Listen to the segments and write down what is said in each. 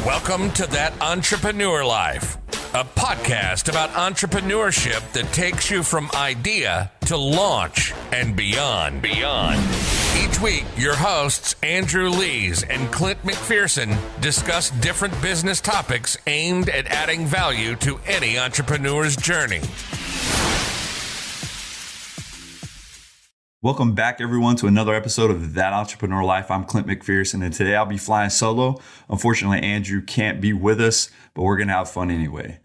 Welcome to That Entrepreneur Life, a podcast about entrepreneurship that takes you from idea to launch and beyond. Each week, your hosts, Andrew Lees and Clint McPherson, discuss different business topics aimed at adding value to any entrepreneur's journey. Welcome back, everyone, to another episode of That Entrepreneur Life. I'm Clint McPherson, and today I'll be flying solo. Unfortunately, Andrew can't be with us, but we're going to have fun anyway.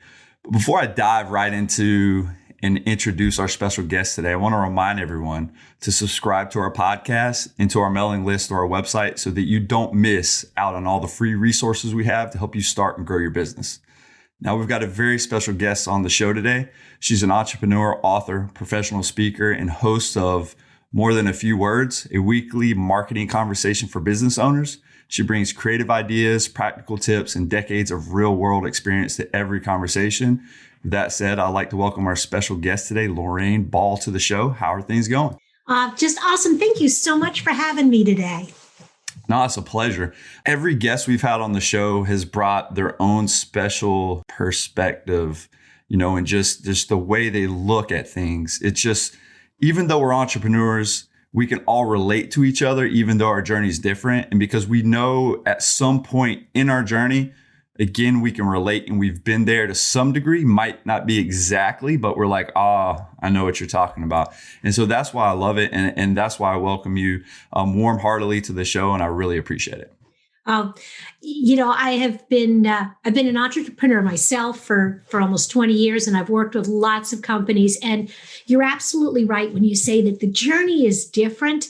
But before I dive right into and introduce our special guest today, I want to remind everyone to subscribe to our podcast and to our mailing list or our website so that you don't miss out on all the free resources we have to help you start and grow your business. Now, we've got a very special guest on the show today. She's an entrepreneur, author, professional speaker, and host of More Than a Few Words, a weekly marketing conversation for business owners. She brings creative ideas, practical tips, and decades of real-world experience to every conversation. With that said, I'd like to welcome our special guest today, Lorraine Ball, to the show. How are things going? Just awesome. Thank you so much for having me today. No, it's a pleasure. Every guest we've had on the show has brought their own special perspective, and just the way they look at things. It's just, even though we're entrepreneurs, we can all relate to each other, even though our journey is different. And because we know at some point in our journey, again, we can relate and we've been there to some degree, might not be exactly, but we're like, I know what you're talking about. And so that's why I love it. And that's why I welcome you warm-heartedly to the show. And I really appreciate it. I've been an entrepreneur myself for almost 20 years, and I've worked with lots of companies. And you're absolutely right when you say that the journey is different.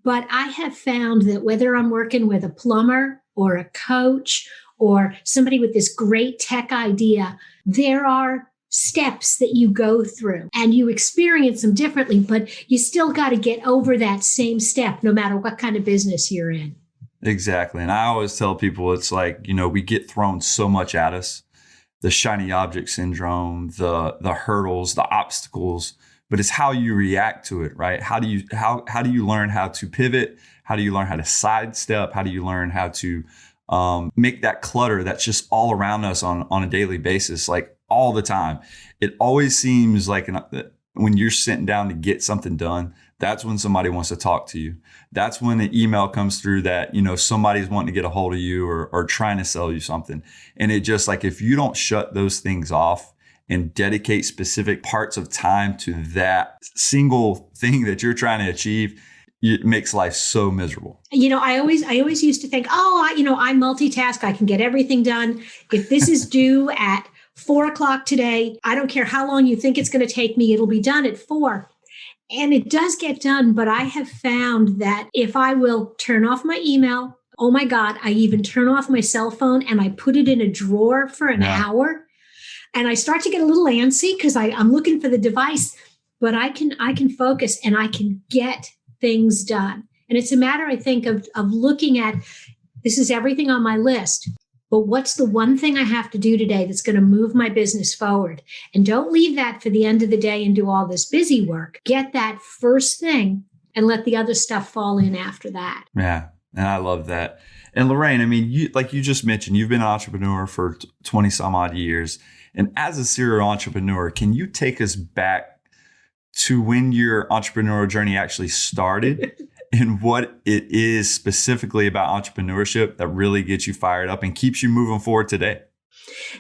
But I have found that whether I'm working with a plumber or a coach or somebody with this great tech idea, there are steps that you go through and you experience them differently, but you still got to get over that same step, no matter what kind of business you're in. Exactly. And I always tell people, it's like, we get thrown so much at us, the shiny object syndrome, the hurdles, the obstacles, but it's how you react to it, right? How do you learn how to pivot? How do you learn how to sidestep? How do you learn how to make that clutter that's just all around us on a daily basis, like all the time? It always seems like when you're sitting down to get something done, that's when somebody wants to talk to you. That's when an email comes through that, somebody's wanting to get a hold of you or trying to sell you something. And it just like, if you don't shut those things off and dedicate specific parts of time to that single thing that you're trying to achieve, it makes life so miserable. I always used to think, I multitask. I can get everything done. If this is due at 4:00 today, I don't care how long you think it's going to take me. It'll be done at 4. And it does get done. But I have found that if I will turn off my email, oh my God, I even turn off my cell phone and I put it in a drawer for an hour. And I start to get a little antsy because I'm looking for the device, but I can focus and I can get things done. And it's a matter, I think, of looking at, this is everything on my list, but what's the one thing I have to do today that's going to move my business forward? And don't leave that for the end of the day and do all this busy work. Get that first thing and let the other stuff fall in after that. Yeah. And I love that. And Lorraine, like you just mentioned, you've been an entrepreneur for 20 some odd years. And as a serial entrepreneur, can you take us back to when your entrepreneurial journey actually started and what it is specifically about entrepreneurship that really gets you fired up and keeps you moving forward today?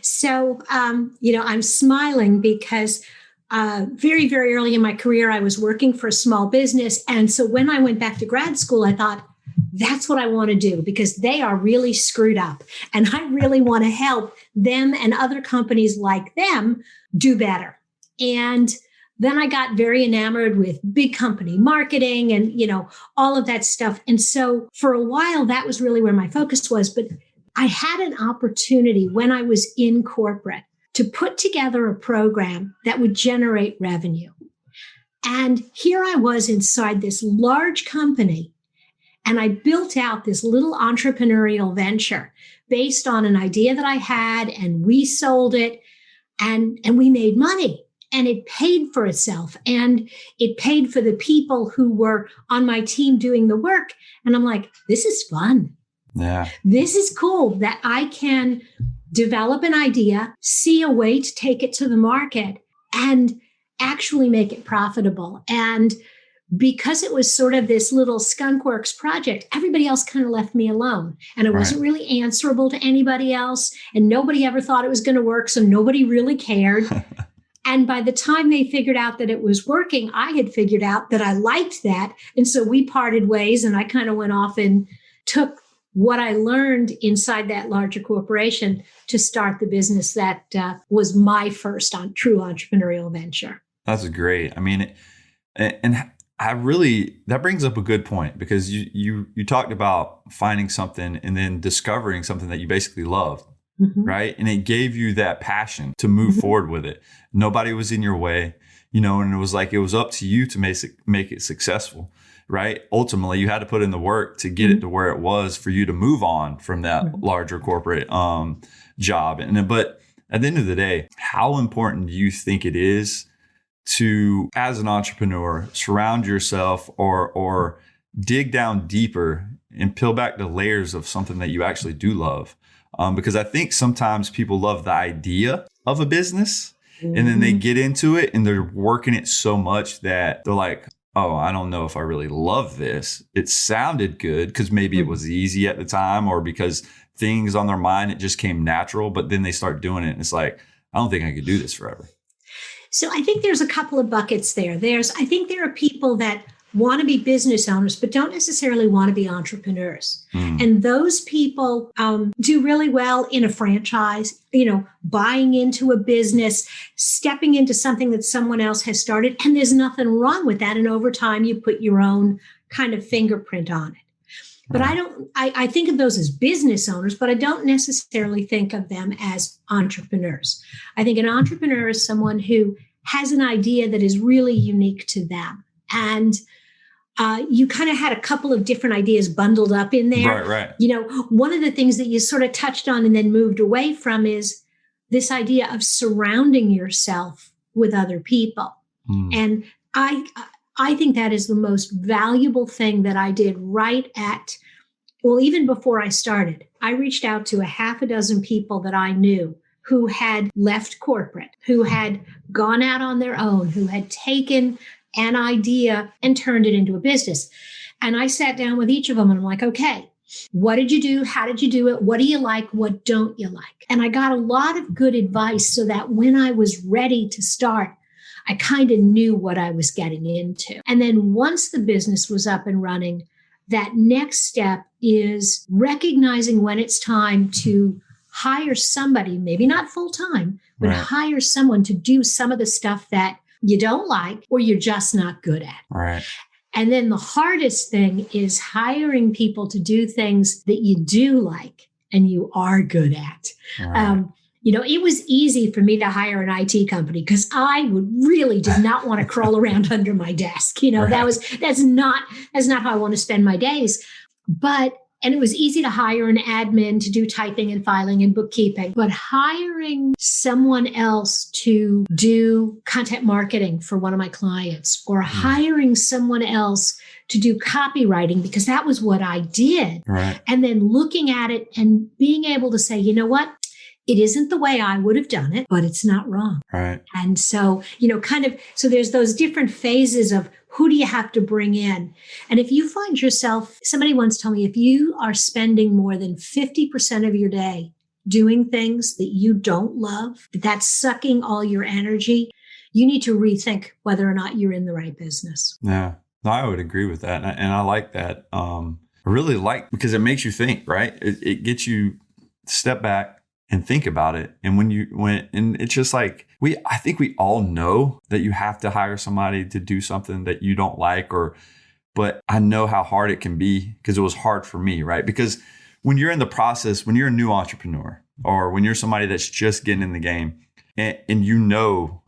So, I'm smiling because very, very early in my career, I was working for a small business. And so when I went back to grad school, I thought, that's what I want to do because they are really screwed up. And I really want to help them and other companies like them do better. And then I got very enamored with big company marketing and, all of that stuff. And so for a while, that was really where my focus was. But I had an opportunity when I was in corporate to put together a program that would generate revenue. And here I was inside this large company, and I built out this little entrepreneurial venture based on an idea that I had, and we sold it, and we made money. And it paid for itself, and it paid for the people who were on my team doing the work. And I'm like, this is fun. Yeah. This is cool that I can develop an idea, see a way to take it to the market and actually make it profitable. And because it was sort of this little skunkworks project, everybody else kind of left me alone. And I wasn't really answerable to anybody else. And nobody ever thought it was going to work. So nobody really cared. And by the time they figured out that it was working, I had figured out that I liked that. And so we parted ways and I kind of went off and took what I learned inside that larger corporation to start the business that was my first true entrepreneurial venture. That's great. I mean, and I really, that brings up a good point, because you talked about finding something and then discovering something that you basically loved, right? And it gave you that passion to move forward with it. Nobody was in your way, and it was like, it was up to you to make it successful, right? Ultimately, you had to put in the work to get it to where it was for you to move on from that larger corporate job. But at the end of the day, how important do you think it is to, as an entrepreneur, surround yourself or dig down deeper and peel back the layers of something that you actually do love? Because I think sometimes people love the idea of a business and then they get into it and they're working it so much that they're like, oh, I don't know if I really love this. It sounded good because maybe it was easy at the time, or because things on their mind, it just came natural. But then they start doing it and it's like, I don't think I could do this forever. So I think there's a couple of buckets there. I think there are people that want to be business owners, but don't necessarily want to be entrepreneurs. And those people do really well in a franchise, buying into a business, stepping into something that someone else has started. And there's nothing wrong with that. And over time, you put your own kind of fingerprint on it. But I think of those as business owners, but I don't necessarily think of them as entrepreneurs. I think an entrepreneur is someone who has an idea that is really unique to them. And you kind of had a couple of different ideas bundled up in there. Right. One of the things that you sort of touched on and then moved away from is this idea of surrounding yourself with other people. And I think that is the most valuable thing that I did even before I started. I reached out to a half a dozen people that I knew who had left corporate, who had gone out on their own, who had taken an idea and turned it into a business. And I sat down with each of them and I'm like, okay, what did you do? How did you do it? What do you like? What don't you like? And I got a lot of good advice so that when I was ready to start, I kind of knew what I was getting into. And then once the business was up and running, that next step is recognizing when it's time to hire somebody, maybe not full time, but hire someone to do some of the stuff that you don't like or you're just not good at. Right. And then the hardest thing is hiring people to do things that you do like and you are good at. Right. It was easy for me to hire an IT company because I did not want to crawl around under my desk. That's not how I want to spend my days. And it was easy to hire an admin to do typing and filing and bookkeeping. But hiring someone else to do content marketing for one of my clients, or hiring someone else to do copywriting, because that was what I did. Right. And then looking at it and being able to say, you know what? It isn't the way I would have done it, but it's not wrong. Right. And so, so there's those different phases of who do you have to bring in? And if you find yourself, somebody once told me, if you are spending more than 50% of your day doing things that you don't love, that's sucking all your energy, you need to rethink whether or not you're in the right business. Yeah, no, I would agree with that. And I like that. I really like, because it makes you think, right? It gets you to step back and think about it. And and it's just like, I think we all know that you have to hire somebody to do something that you don't like, but I know how hard it can be, because it was hard for me, right? Because when you're in the process, when you're a new entrepreneur, or when you're somebody that's just getting in the game, and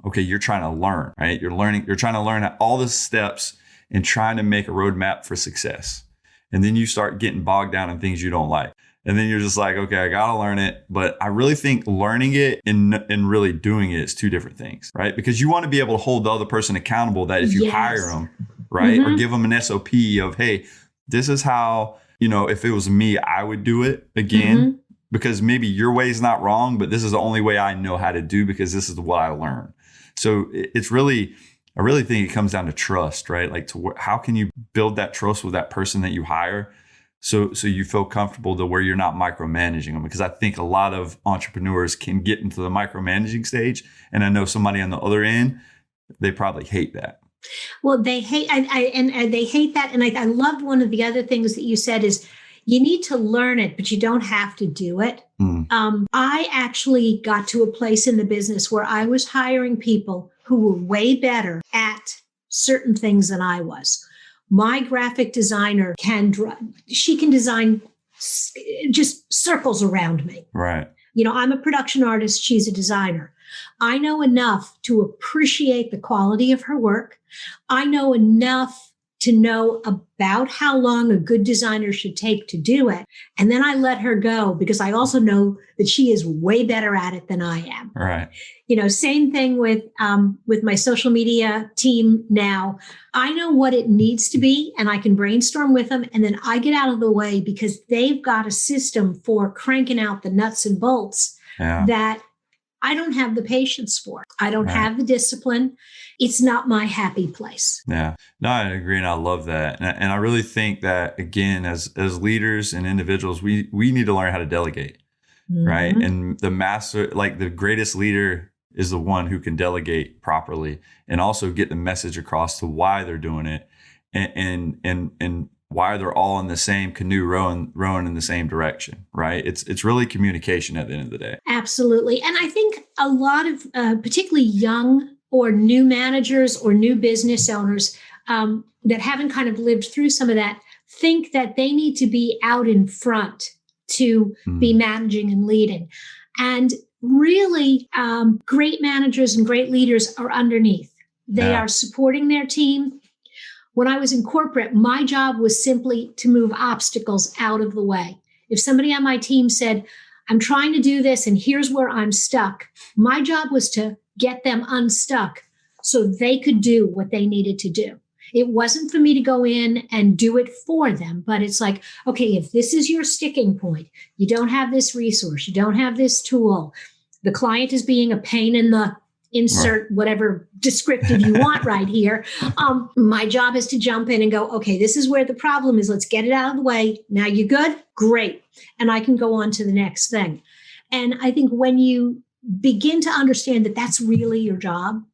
okay, you're trying to learn, right? You're trying to learn all the steps and trying to make a roadmap for success. And then you start getting bogged down in things you don't like. And then you're just like, okay, I got to learn it. But I really think learning it and really doing it is two different things, right? Because you want to be able to hold the other person accountable, that if you hire them, right, or give them an SOP of, hey, this is how, if it was me, I would do it again because maybe your way is not wrong, but this is the only way I know how to do because this is what I learned. So it's really, I really think it comes down to trust, right? Like how can you build that trust with that person that you hire? So you feel comfortable to where you're not micromanaging them, because I think a lot of entrepreneurs can get into the micromanaging stage. And I know somebody on the other end, they probably hate that. Well, they hate, and they hate that. And I loved one of the other things that you said is you need to learn it, but you don't have to do it. I actually got to a place in the business where I was hiring people who were way better at certain things than I was. My graphic designer can design just circles around me. Right. I'm a production artist. She's a designer. I know enough to appreciate the quality of her work. I know enough to know about how long a good designer should take to do it. And then I let her go because I also know that she is way better at it than I am. Right. Same thing with my social media team now. I know what it needs to be and I can brainstorm with them. And then I get out of the way because they've got a system for cranking out the nuts and bolts that I don't have the patience for. I don't have the discipline. It's not my happy place. Yeah, no, I agree. And I love that. And I really think that, again, as leaders and individuals, we need to learn how to delegate, right? And the greatest leader is the one who can delegate properly and also get the message across to why they're doing it and why they're all in the same canoe rowing in the same direction, right? It's really communication at the end of the day. Absolutely. And I think a lot of particularly young or new managers or new business owners that haven't kind of lived through some of that think that they need to be out in front to be managing and leading. And really, great managers and great leaders are underneath. They are supporting their team. When I was in corporate, my job was simply to move obstacles out of the way. If somebody on my team said, I'm trying to do this and here's where I'm stuck, my job was to get them unstuck so they could do what they needed to do. It wasn't for me to go in and do it for them, but it's like, okay, if this is your sticking point, you don't have this resource, you don't have this tool, the client is being a pain in the insert whatever descriptive you want right here. My job is to jump in and go, okay, this is where the problem is. Let's get it out of the way. Now you good? Great. And I can go on to the next thing. And I think when you begin to understand that that's really your job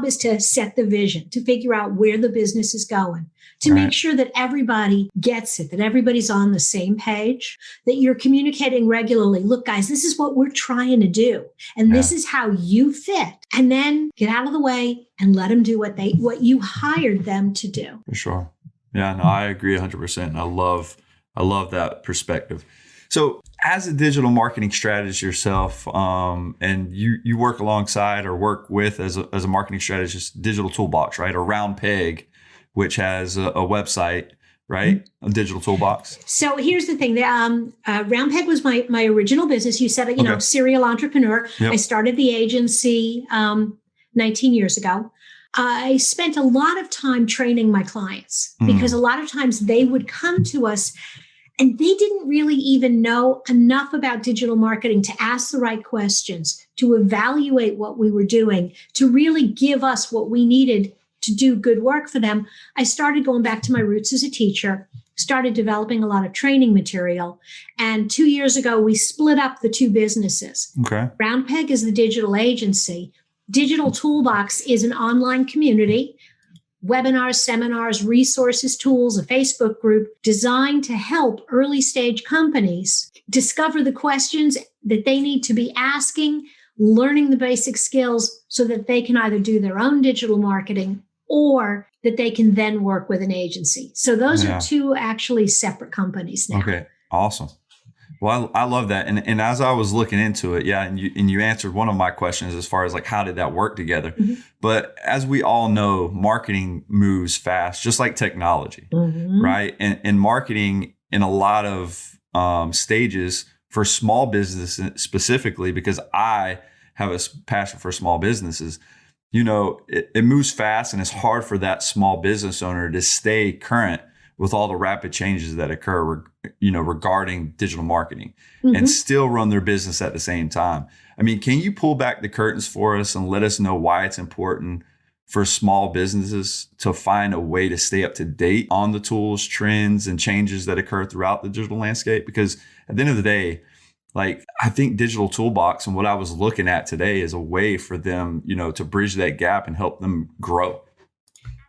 is to set the vision, to figure out where the business is going, to make sure that everybody gets it, that everybody's on the same page, that you're communicating regularly. Look, guys, this is what we're trying to do. And this is how you fit. And then get out of the way and let them do what you hired them to do. For sure. Yeah, no, I agree 100%. I love that perspective. So as a digital marketing strategist yourself, and you work alongside or work with as a marketing strategist, Digital Toolbox, right? Or Round Peg, which has a website, right? A Digital Toolbox. So here's the thing. Round Peg was my original business. You said, serial entrepreneur. Yep. I started the agency 19 years ago. I spent a lot of time training my clients because a lot of times they would come to us and they didn't really even know enough about digital marketing to ask the right questions, to evaluate what we were doing, to really give us what we needed to do good work for them. I started going back to my roots as a teacher, started developing a lot of training material. And 2 years ago, we split up the two businesses. Okay. Round Peg is the digital agency. Digital Toolbox is an online community, webinars, seminars, resources, tools, a Facebook group designed to help early stage companies discover the questions that they need to be asking, learning the basic skills so that they can either do their own digital marketing or that they can then work with an agency. So those are two actually separate companies now. Okay, awesome. Well, I love that. And as I was looking into it, and you answered one of my questions as far as like, how did that work together? But as we all know, marketing moves fast, just like technology, right? And marketing in a lot of stages for small businesses specifically, because I have a passion for small businesses, it moves fast and it's hard for that small business owner to stay current with all the rapid changes that occur, regarding digital marketing, Mm-hmm. and still run their business at the same time. I mean, can you pull back the curtains for us and let us know why it's important for small businesses to find a way to stay up to date on the tools, trends, and changes that occur throughout the digital landscape? Because at the end of the day, like, I think Digital Toolbox and what I was looking at today is a way for them, to bridge that gap and help them grow.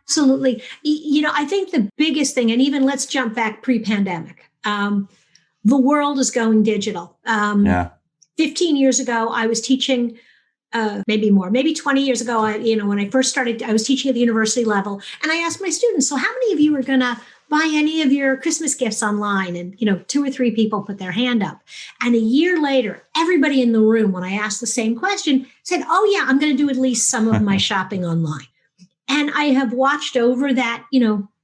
Absolutely. I think the biggest thing, and even let's jump back pre-pandemic, the world is going digital. Yeah. 15 years ago, I was teaching, maybe more, maybe 20 years ago, when I first started, I was teaching at the university level. And I asked my students, so how many of you are going to buy any of your Christmas gifts online? And, 2 or 3 people put their hand up. And a year later, everybody in the room, when I asked the same question, said, oh yeah, I'm going to do at least some of my shopping online. And I have watched over that,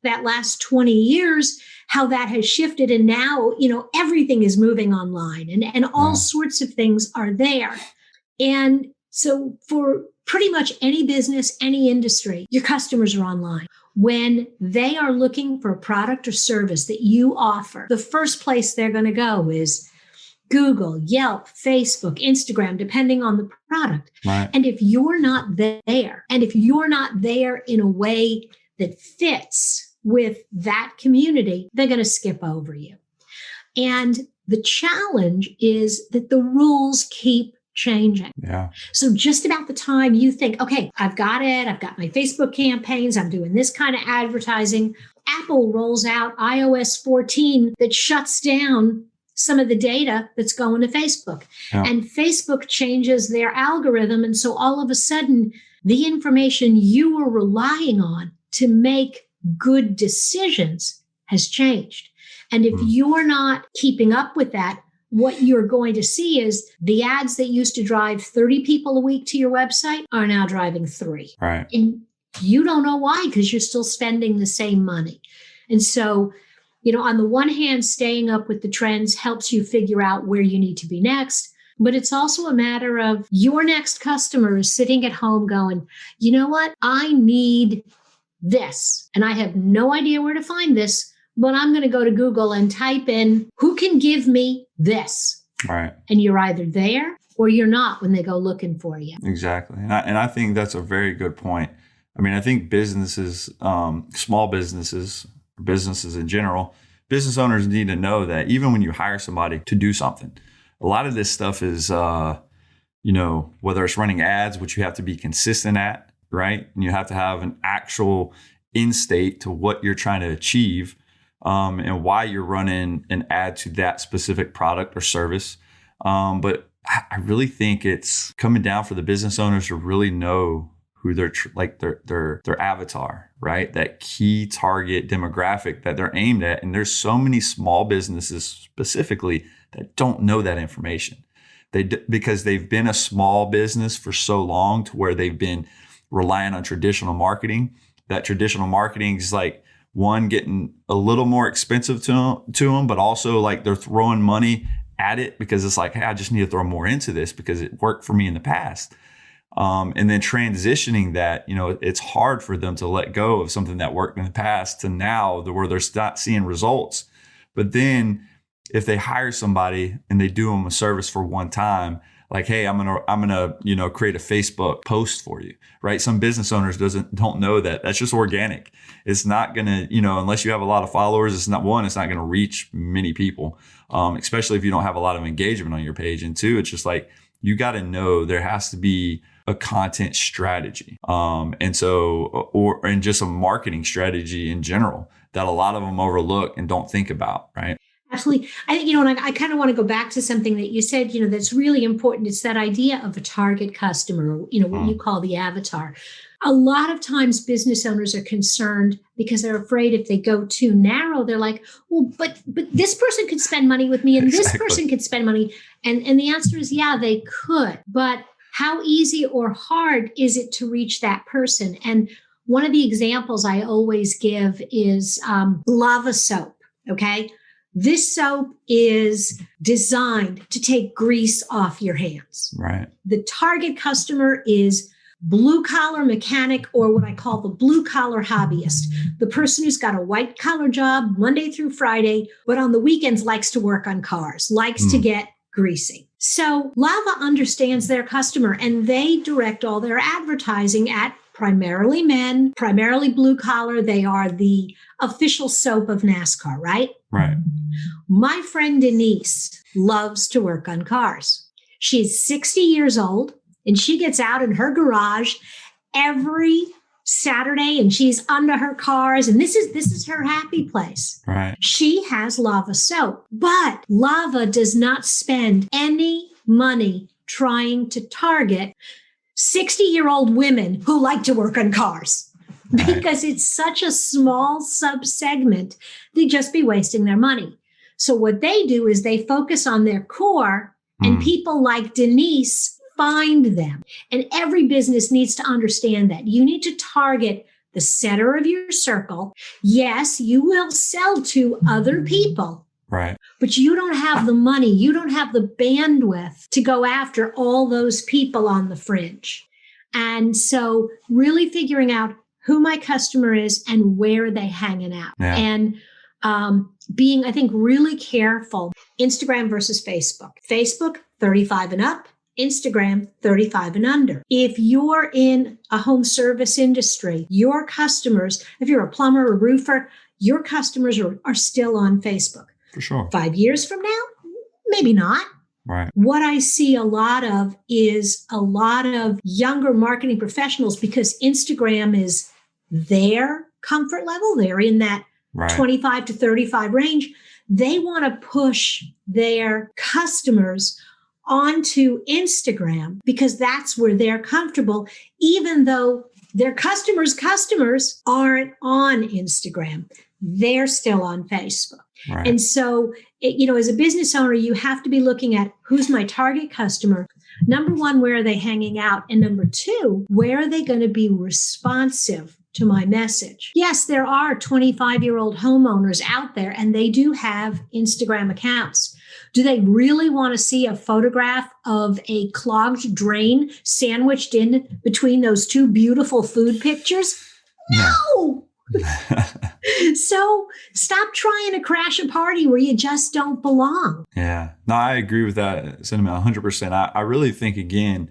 that last 20 years, how that has shifted. And now, everything is moving online and all sorts of things are there. And so for pretty much any business, any industry, your customers are online. When they are looking for a product or service that you offer, the first place they're going to go is Google, Yelp, Facebook, Instagram, depending on the product. Right. And if you're not there, and if you're not there in a way that fits with that community, they're going to skip over you. And the challenge is that the rules keep changing. Yeah. So just about the time you think, okay, I've got it, I've got my Facebook campaigns, I'm doing this kind of advertising, Apple rolls out iOS 14 that shuts down some of the data that's going to Facebook. Yeah. And Facebook changes their algorithm. And so all of a sudden, the information you were relying on to make good decisions has changed. And if you're not keeping up with that, what you're going to see is the ads that used to drive 30 people a week to your website are now driving 3. Right. And you don't know why, because you're still spending the same money. And so, on the one hand, staying up with the trends helps you figure out where you need to be next. But it's also a matter of your next customer is sitting at home going, you know what? I need this. And I have no idea where to find this, but I'm going to go to Google and type in, who can give me this? Right. And you're either there or you're not when they go looking for you. Exactly. And I think that's a very good point. I mean, I think businesses, small businesses in general, business owners need to know that even when you hire somebody to do something, a lot of this stuff is, whether it's running ads, which you have to be consistent at, right? And you have to have an actual end state to what you're trying to achieve, and why you're running an ad to that specific product or service. But I really think it's coming down for the business owners to really know who their avatar, right? That key target demographic that they're aimed at. And there's so many small businesses specifically that don't know that information. Because they've been a small business for so long to where they've been relying on traditional marketing. That traditional marketing is like, one, getting a little more expensive to them, but also like they're throwing money at it because it's like, hey, I just need to throw more into this because it worked for me in the past. And then transitioning that, it's hard for them to let go of something that worked in the past to now where they're not seeing results. But then if they hire somebody and they do them a service for one time, like, hey, I'm gonna create a Facebook post for you, right? Some business owners don't know that. That's just organic. It's not gonna, unless you have a lot of followers, it's not gonna reach many people, especially if you don't have a lot of engagement on your page. And 2, it's just like, you got to know there has to be a content strategy, and just a marketing strategy in general that a lot of them overlook and don't think about, right? Absolutely. I think, and I kind of want to go back to something that you said, that's really important. It's that idea of a target customer, what you call the avatar. A lot of times business owners are concerned because they're afraid if they go too narrow, they're like, well, but this person could spend money with me and this person could spend money. And the answer is, yeah, they could. But how easy or hard is it to reach that person? And one of the examples I always give is lava soap. Okay. This soap is designed to take grease off your hands. Right. The target customer is blue collar mechanic, or what I call the blue collar hobbyist, the person who's got a white collar job Monday through Friday, but on the weekends likes to work on cars, likes to get greasy. So Lava understands their customer, and they direct all their advertising at primarily men, primarily blue collar. They are the official soap of NASCAR, right? Right. My friend Denise loves to work on cars. She's 60 years old, and she gets out in her garage every Saturday, and she's under her cars, and this is her happy place. Right. She has Lava soap, but Lava does not spend any money trying to target 60-year-old women who like to work on cars, because it's such a small subsegment. They'd just be wasting their money. So what they do is they focus on their core, and people like Denise find them. And every business needs to understand that. You need to target the center of your circle. Yes, you will sell to other people. Right. But you don't have the money, you don't have the bandwidth to go after all those people on the fringe. And so really figuring out who my customer is and where they hanging out. Yeah. And being, I think, really careful. Instagram versus Facebook. Facebook, 35 and up. Instagram, 35 and under. If you're in a home service industry, your customers, if you're a plumber or roofer, your customers are still on Facebook. For sure. 5 years from now, maybe not. Right. What I see a lot of is a lot of younger marketing professionals, because Instagram is their comfort level. They're in that 25 to 35 range. They want to push their customers onto Instagram because that's where they're comfortable, even though their customers' aren't on Instagram. They're still on Facebook. Right. And so, as a business owner, you have to be looking at who's my target customer. Number one, where are they hanging out? And number two, where are they going to be responsive to my message? Yes, there are 25-year-old homeowners out there, and they do have Instagram accounts. Do they really want to see a photograph of a clogged drain sandwiched in between those two beautiful food pictures? No! So stop trying to crash a party where you just don't belong. Yeah. No, I agree with that sentiment 100%. I really think, again,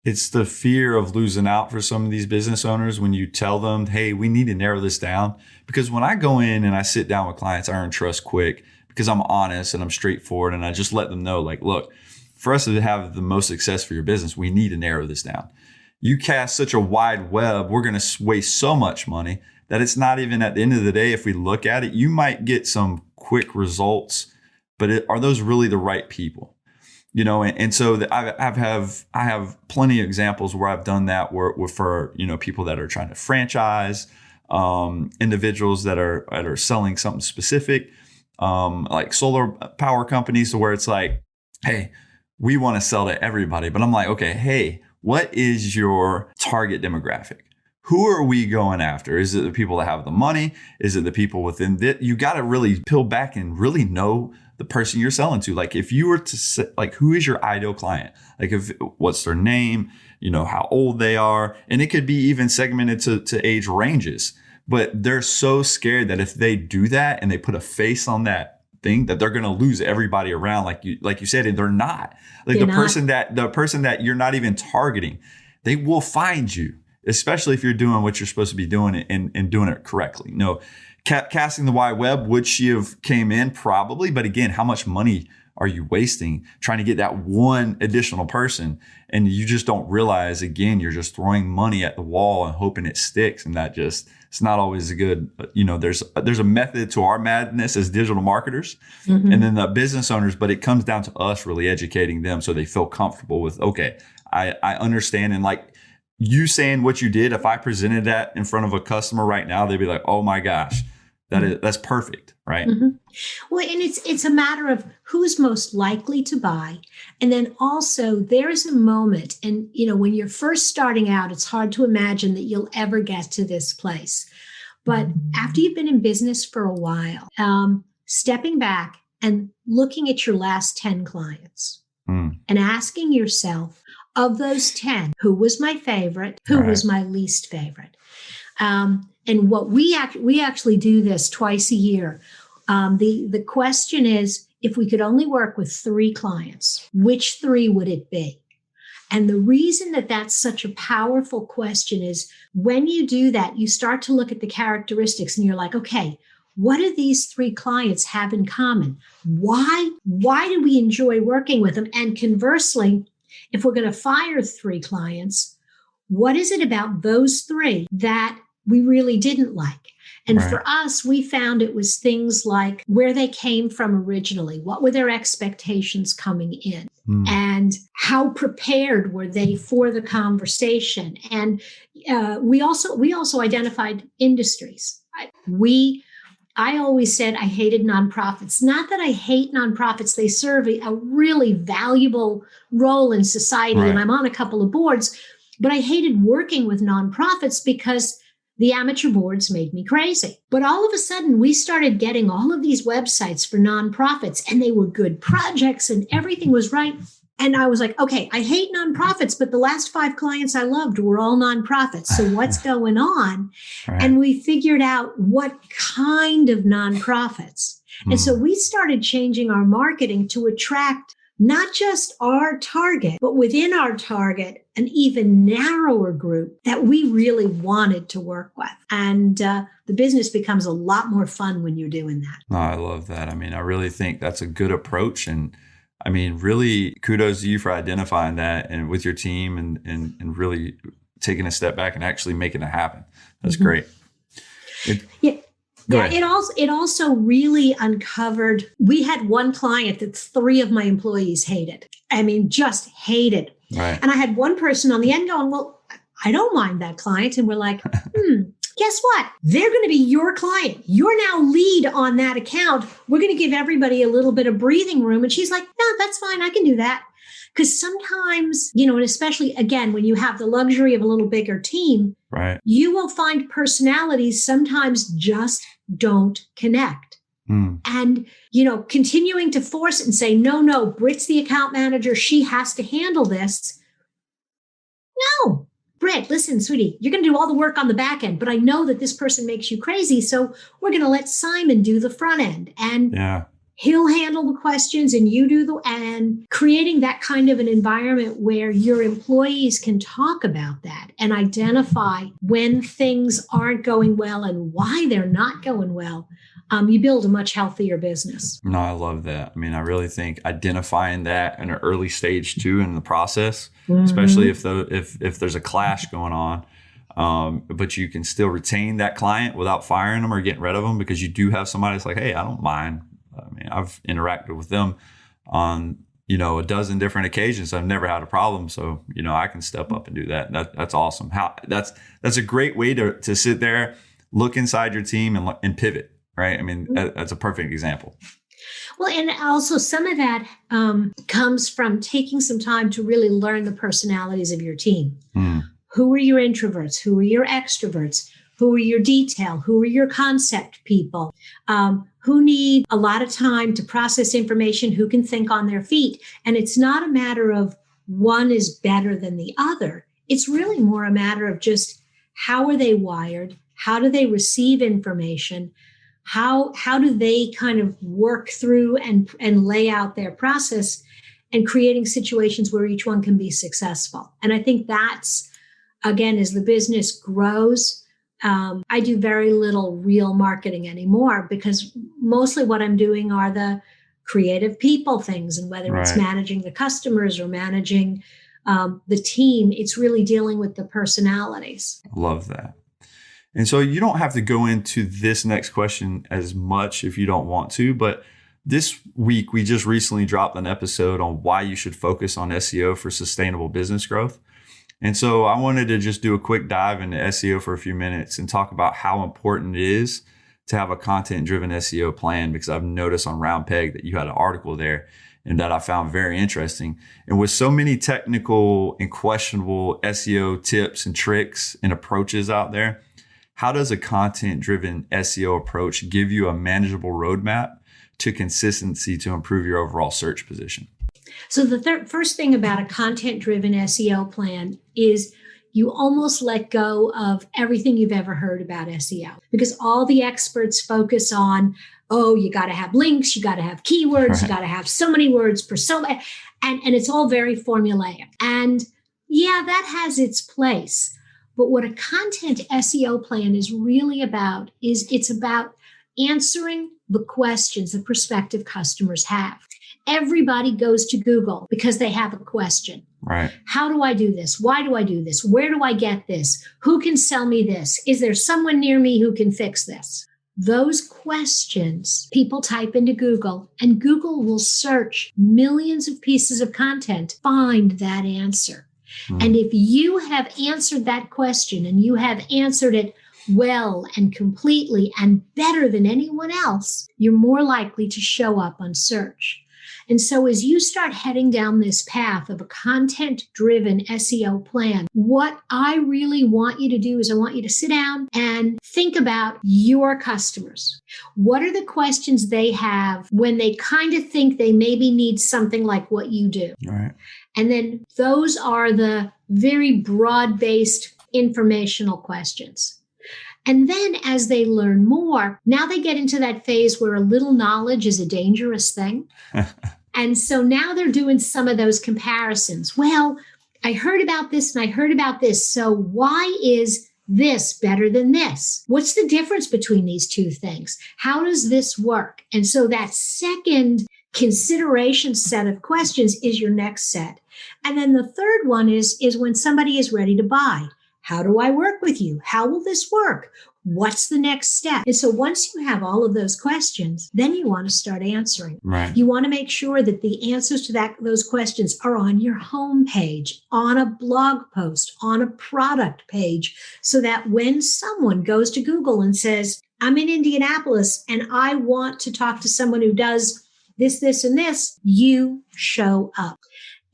it's the fear of losing out for some of these business owners when you tell them, hey, we need to narrow this down. Because when I go in and I sit down with clients, I earn trust quick because I'm honest and I'm straightforward. And I just let them know, like, look, for us to have the most success for your business, we need to narrow this down. You cast such a wide web, we're going to waste so much money that it's not even, at the end of the day, if we look at it, you might get some quick results, but are those really the right people? And so I have plenty of examples where I've done that for people that are trying to franchise, individuals that are selling something specific, like solar power companies, to where it's like, hey, we want to sell to everybody. But I'm like, okay, hey, what is your target demographic? Who are we going after? Is it the people that have the money? Is it the people within it? You got to really peel back and really know the person you're selling to. Like, if you were to say, like, who is your ideal client? Like, what's their name? How old they are. And it could be even segmented to age ranges. But they're so scared that if they do that and they put a face on that thing, that they're going to lose everybody around. Like you said, and they're not. Like, the person that you're not even targeting, they will find you. Especially if you're doing what you're supposed to be doing and doing it correctly. Casting the wide web, would she have came in? Probably. But again, how much money are you wasting trying to get that one additional person? And you just don't realize, again, you're just throwing money at the wall and hoping it sticks. And that it's not always a good, there's a method to our madness as digital marketers and then the business owners, but it comes down to us really educating them so they feel comfortable with, okay, I understand. And like, you saying what you did, if I presented that in front of a customer right now, they'd be like, oh my gosh, that's perfect, right? Mm-hmm. Well, and it's a matter of who's most likely to buy. And then also there's a moment, and when you're first starting out, it's hard to imagine that you'll ever get to this place. But after you've been in business for a while, stepping back and looking at your last 10 clients and asking yourself, of those 10, who was my favorite, who was my least favorite. And what we actually do this twice a year. The question is, if we could only work with 3 clients, which 3 would it be? And the reason that that's such a powerful question is when you do that, you start to look at the characteristics and you're like, okay, what do these 3 clients have in common? Why do we enjoy working with them? And conversely, if we're going to fire 3 clients, what is it about those 3 that we really didn't like? And for us, we found it was things like where they came from originally. What were their expectations coming in? And how prepared were they for the conversation? And we also identified industries. I always said I hated nonprofits. Not that I hate nonprofits. They serve a really valuable role in society. And I'm on a couple of boards, but I hated working with nonprofits because the amateur boards made me crazy. But all of a sudden, we started getting all of these websites for nonprofits, and they were good projects and everything was right. And I was like, okay, I hate nonprofits, but the last 5 clients I loved were all nonprofits. So what's going on? And we figured out what kind of nonprofits. And so we started changing our marketing to attract not just our target, but within our target, an even narrower group that we really wanted to work with. And the business becomes a lot more fun when you're doing that. Oh, I love that. I mean, I really think that's a good approach. And I mean, really kudos to you for identifying that and with your team and really taking a step back and actually making it happen. That's great. It also really uncovered, we had one client that 3 of my employees hated. I mean, just hated. And I had one person on the end going, well, I don't mind that client. And we're like, guess what? They're going to be your client. You're now lead on that account. We're going to give everybody a little bit of breathing room. And she's like, no, that's fine. I can do that. Because sometimes, and especially, again, when you have the luxury of a little bigger team, you will find personalities sometimes just don't connect. And, continuing to force it and say, no, Britt's the account manager. She has to handle this. No, Britt, listen, sweetie, you're going to do all the work on the back end, but I know that this person makes you crazy. So we're going to let Simon do the front end. And he'll handle the questions and you do and creating that kind of an environment where your employees can talk about that and identify when things aren't going well and why they're not going well. You build a much healthier business. No, I love that. I mean, I really think identifying that in an early stage too in the process, especially if there's a clash going on, but you can still retain that client without firing them or getting rid of them because you do have somebody that's like, hey, I don't mind. I mean, I've interacted with them on, a dozen different occasions. I've never had a problem. So, I can step up and do that. That's awesome. That's a great way to sit there, look inside your team and pivot, right? I mean, that's a perfect example. Well, and also some of that comes from taking some time to really learn the personalities of your team. Who are your introverts? Who are your extroverts? Who are your detail? Who are your concept people? Who need a lot of time to process information? Who can think on their feet? And it's not a matter of one is better than the other. It's really more a matter of just how are they wired? How do they receive information? How do they kind of work through and lay out their process and creating situations where each one can be successful? And I think that's, again, as the business grows, I do very little real marketing anymore because mostly what I'm doing are the creative people things. And whether it's managing the customers or managing the team, it's really dealing with the personalities. Love that. And so you don't have to go into this next question as much if you don't want to, but this week we just recently dropped an episode on why you should focus on SEO for sustainable business growth. And so I wanted to just do a quick dive into SEO for a few minutes and talk about how important it is to have a content-driven SEO plan, because I've noticed on Round Peg that you had an article there and that I found very interesting. And with so many technical and questionable SEO tips and tricks and approaches out there, how does a content-driven SEO approach give you a manageable roadmap to consistency to improve your overall search position? So the first thing about a content-driven SEO plan is you almost let go of everything you've ever heard about SEO, because all the experts focus on, oh, you got to have links, you got to have keywords, you got to have so many words per so many, and it's all very formulaic. And yeah, that has its place. But what a content SEO plan is really about is it's about answering the questions that prospective customers have. Everybody goes to Google because they have a question. Right. How do I do this? Why do I do this? Where do I get this? Who can sell me this? Is there someone near me who can fix this? Those questions people type into Google, and Google will search millions of pieces of content, find that answer. And if you have answered that question and you have answered it well and completely and better than anyone else, you're more likely to show up on search. And so as you start heading down this path of a content-driven SEO plan, what I really want you to do is I want you to sit down and think about your customers. What are the questions they have when they kind of think they maybe need something like what you do? Right. And then those are the very broad-based informational questions. And then as they learn more, now they get into that phase where a little knowledge is a dangerous thing. And so now they're doing some of those comparisons. Well, I heard about this and I heard about this. So why is this better than this? What's the difference between these two things? How does this work? And so that second consideration set of questions is your next set. And then the third one is when somebody is ready to buy. How do I work with you? How will this work? What's the next step? And so once you have all of those questions, then you want to start answering. Right. You want to make sure that the answers to those questions are on your homepage, on a blog post, on a product page, so that when someone goes to Google and says, I'm in Indianapolis and I want to talk to someone who does this, this, and this, you show up.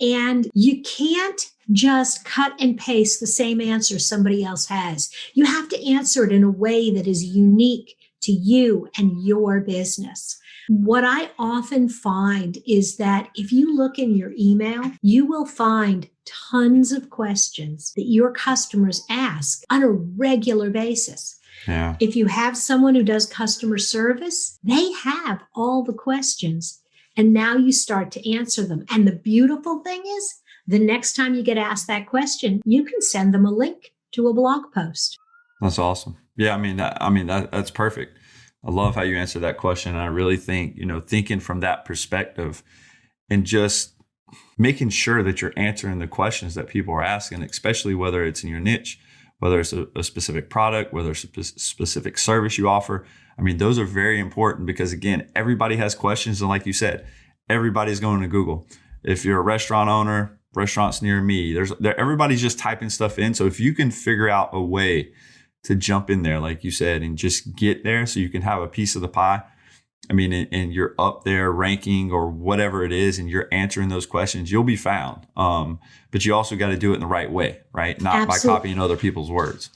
And you can't just cut and paste the same answer somebody else has. You have to answer it in a way that is unique to you and your business. What I often find is that if you look in your email, you will find tons of questions that your customers ask on a regular basis. Yeah. If you have someone who does customer service, they have all the questions. And now you start to answer them. And the beautiful thing is, the next time you get asked that question, you can send them a link to a blog post. That's awesome. Yeah, that's perfect. I love how you answer that question. And I really think, thinking from that perspective and just making sure that you're answering the questions that people are asking, especially whether it's in your niche, whether it's a specific product, whether it's a specific service you offer. Those are very important because, again, everybody has questions. And like you said, everybody's going to Google. If you're a restaurant owner, restaurants near me, everybody's just typing stuff in. So if you can figure out a way to jump in there, like you said, and just get there so you can have a piece of the pie, and you're up there ranking or whatever it is, and you're answering those questions, you'll be found. But you also got to do it in the right way, right? Not Absolutely. By copying other people's words.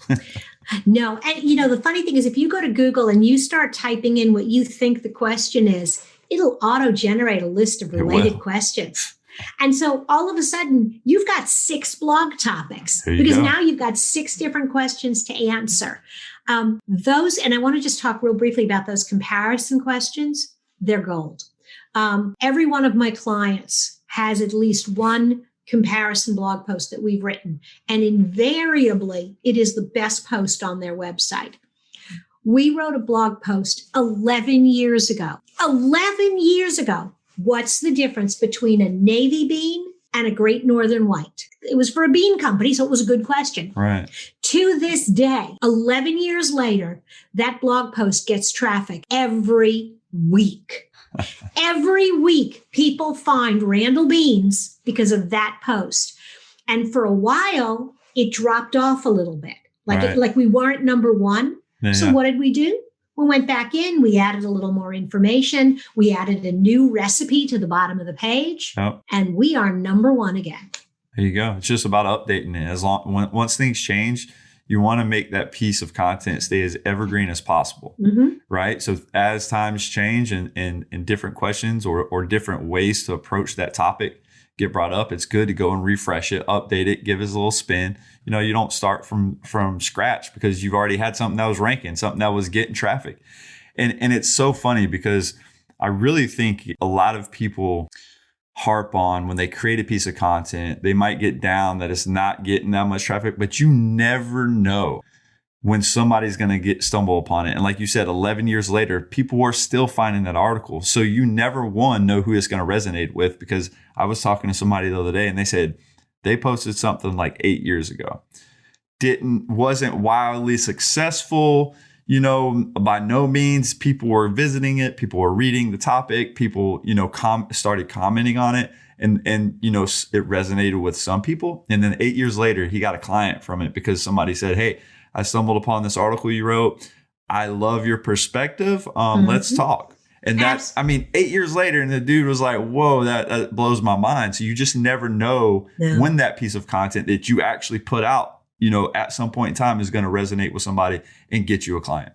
No. And, the funny thing is, if you go to Google and you start typing in what you think the question is, it'll auto-generate a list of related questions. And so all of a sudden, you've got 6 blog topics because now you've got 6 different questions to answer. And I want to just talk real briefly about those comparison questions. They're gold. Every one of my clients has at least one comparison blog post that we've written. And invariably, it is the best post on their website. We wrote a blog post 11 years ago. 11 years ago. What's the difference between a navy bean and a Great Northern White? It was for a bean company, so it was a good question. Right. To this day, 11 years later, that blog post gets traffic every week. Every week, people find Randall Beans because of that post. And for a while, it dropped off a little bit. Like we weren't number one. Yeah. So what did we do? We went back in, we added a little more information. We added a new recipe to the bottom of the page, and we are number one again. There you go. It's just about updating it. Once things change, you want to make that piece of content stay as evergreen as possible, right? So as times change and different questions or different ways to approach that topic get brought up, it's good to go and refresh it, update it, give it a little spin. You don't start from scratch because you've already had something that was ranking, something that was getting traffic. And it's so funny because I really think a lot of people harp on when they create a piece of content, they might get down that it's not getting that much traffic, but you never know when somebody's going to stumble upon it. And like you said, 11 years later, people are still finding that article. So you never, know who it's going to resonate with, because I was talking to somebody the other day and they said they posted something like 8 years ago. Wasn't wildly successful. By no means. People were visiting it. People were reading the topic. People, started commenting on it. And it resonated with some people. And then 8 years later, he got a client from it because somebody said, hey, I stumbled upon this article you wrote. I love your perspective. Let's talk. And that's, 8 years later, and the dude was like, whoa, that blows my mind. So you just never know when that piece of content that you actually put out, at some point in time is going to resonate with somebody and get you a client.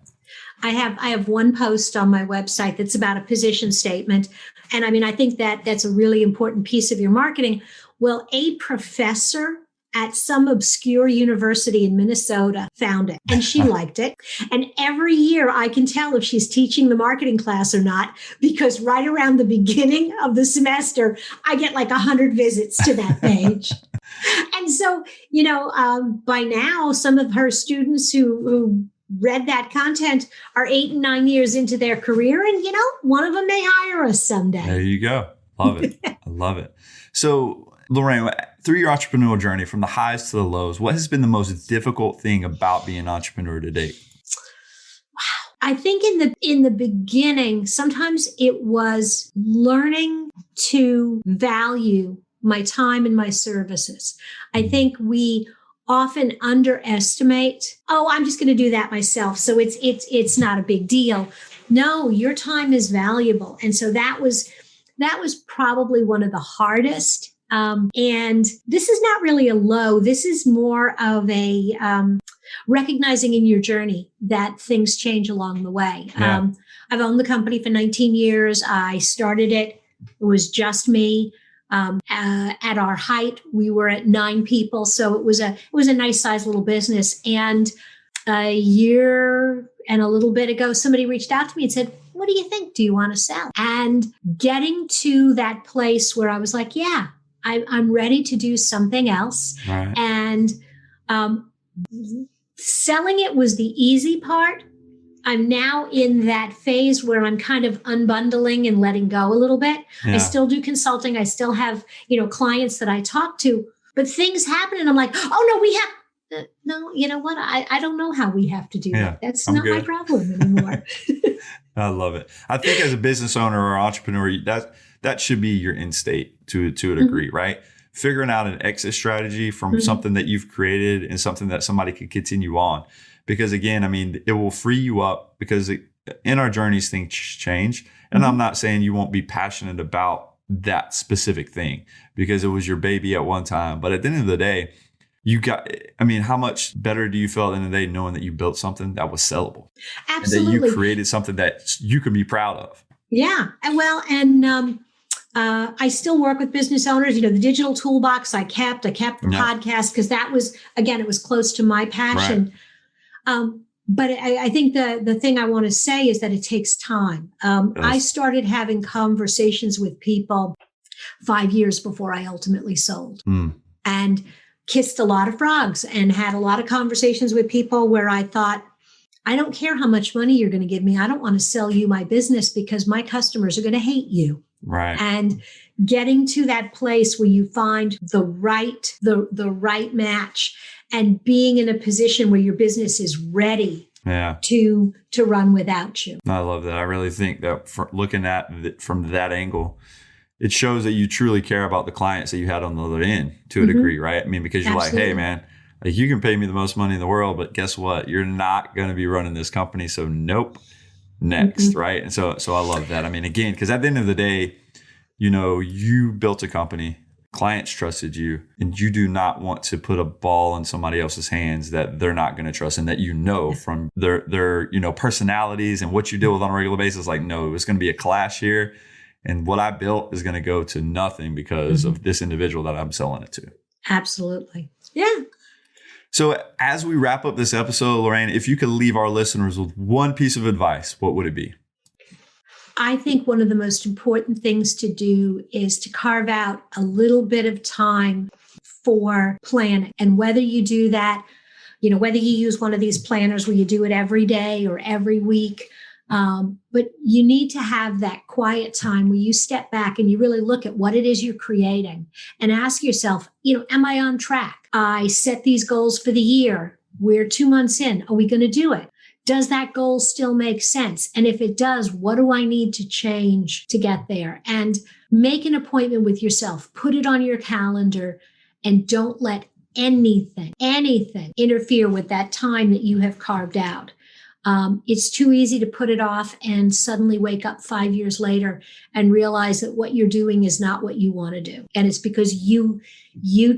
I have one post on my website that's about a position statement. And I think that's a really important piece of your marketing. Well, a professor at some obscure university in Minnesota found it and she liked it. And every year I can tell if she's teaching the marketing class or not, because right around the beginning of the semester, I get like 100 visits to that page. And so, by now, some of her students who read that content are 8 and 9 years into their career. And, one of them may hire us someday. There you go. Love it. I love it. So, Lorraine, through your entrepreneurial journey, from the highs to the lows, what has been the most difficult thing about being an entrepreneur to date? Wow. I think in the beginning, sometimes it was learning to value my time and my services. I think we often underestimate, I'm just going to do that myself, so it's not a big deal. No, your time is valuable. And so that was probably one of the hardest. And this is not really a low. This is more of a recognizing in your journey that things change along the way. Yeah. I've owned the company for 19 years. I started it. It was just me. At our height, we were at 9 people. So it was a nice sized little business. And a year and a little bit ago, somebody reached out to me and said, what do you think? Do you want to sell? And getting to that place where I was like, yeah, I'm ready to do something else. Right. And selling it was the easy part. I'm now in that phase where I'm kind of unbundling and letting go a little bit. Yeah. I still do consulting. I still have, clients that I talk to, but things happen and I'm like, oh no, we have, no, you know what? I don't know how we have to do that. That's not my problem anymore. I love it. I think as a business owner or entrepreneur, that should be your end state to a degree, right? Figuring out an exit strategy from something that you've created and something that somebody could continue on. Because again, it will free you up because in our journeys, things change. And I'm not saying you won't be passionate about that specific thing because it was your baby at one time. But at the end of the day, how much better do you feel at the end of the day knowing that you built something that was sellable? Absolutely. And that you created something that you can be proud of. Yeah. I still work with business owners. The Digital Toolbox I kept the podcast because that was, again, it was close to my passion. Right. But I think the thing I want to say is that it takes time. I started having conversations with people 5 years before I ultimately sold and kissed a lot of frogs and had a lot of conversations with people where I thought, I don't care how much money you're going to give me. I don't want to sell you my business because my customers are going to hate you. Right. And getting to that place where you find the right match and being in a position where your business is ready to run without you. I love that. I really think that looking at it from that angle, it shows that you truly care about the clients that you had on the other end to a degree, right? Because you're like, hey, man, you can pay me the most money in the world, but guess what? You're not going to be running this company. So nope, next, right? And so I love that. Again, because at the end of the day, you built a company. Clients trusted you, and you do not want to put a ball in somebody else's hands that they're not going to trust and that from their personalities and what you deal with on a regular basis. Like, no, it's going to be a clash here. And what I built is going to go to nothing because of this individual that I'm selling it to. Absolutely. Yeah. So as we wrap up this episode, Lorraine, if you could leave our listeners with one piece of advice, what would it be? I think one of the most important things to do is to carve out a little bit of time for planning. And whether you do that, whether you use one of these planners where you do it every day or every week, but you need to have that quiet time where you step back and you really look at what it is you're creating and ask yourself, am I on track? I set these goals for the year. We're 2 months in. Are we going to do it? Does that goal still make sense? And if it does, what do I need to change to get there? And make an appointment with yourself. Put it on your calendar and don't let anything interfere with that time that you have carved out. It's too easy to put it off and suddenly wake up 5 years later and realize that what you're doing is not what you want to do. And it's because you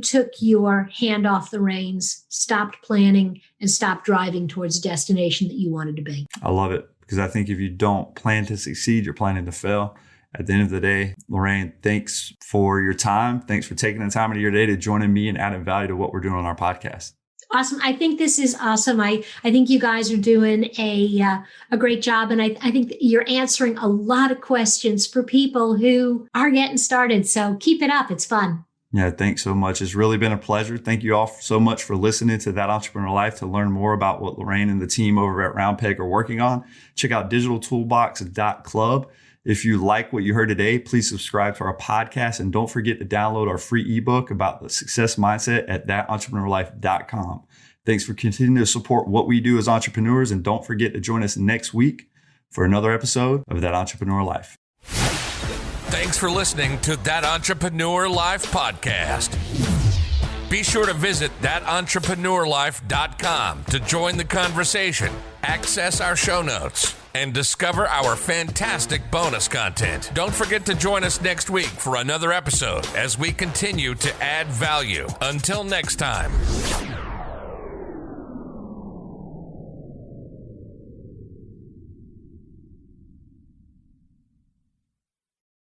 took your hand off the reins, stopped planning, and stopped driving towards a destination that you wanted to be. I love it, because I think if you don't plan to succeed, you're planning to fail. At the end of the day, Lorraine, thanks for your time. Thanks for taking the time out of your day to joining me and adding value to what we're doing on our podcast. Awesome. I think this is awesome. I think you guys are doing a great job. And I think that you're answering a lot of questions for people who are getting started. So keep it up. It's fun. Yeah, thanks so much. It's really been a pleasure. Thank you all so much for listening to That Entrepreneur Life. To learn more about what Lorraine and the team over at Round Peg are working on, check out digitaltoolbox.club. If you like what you heard today, please subscribe to our podcast, and don't forget to download our free ebook about the success mindset at thatentrepreneurlife.com. Thanks for continuing to support what we do as entrepreneurs, and don't forget to join us next week for another episode of That Entrepreneur Life. Thanks for listening to That Entrepreneur Life podcast. Be sure to visit thatentrepreneurlife.com to join the conversation, access our show notes, and discover our fantastic bonus content. Don't forget to join us next week for another episode as we continue to add value. Until next time.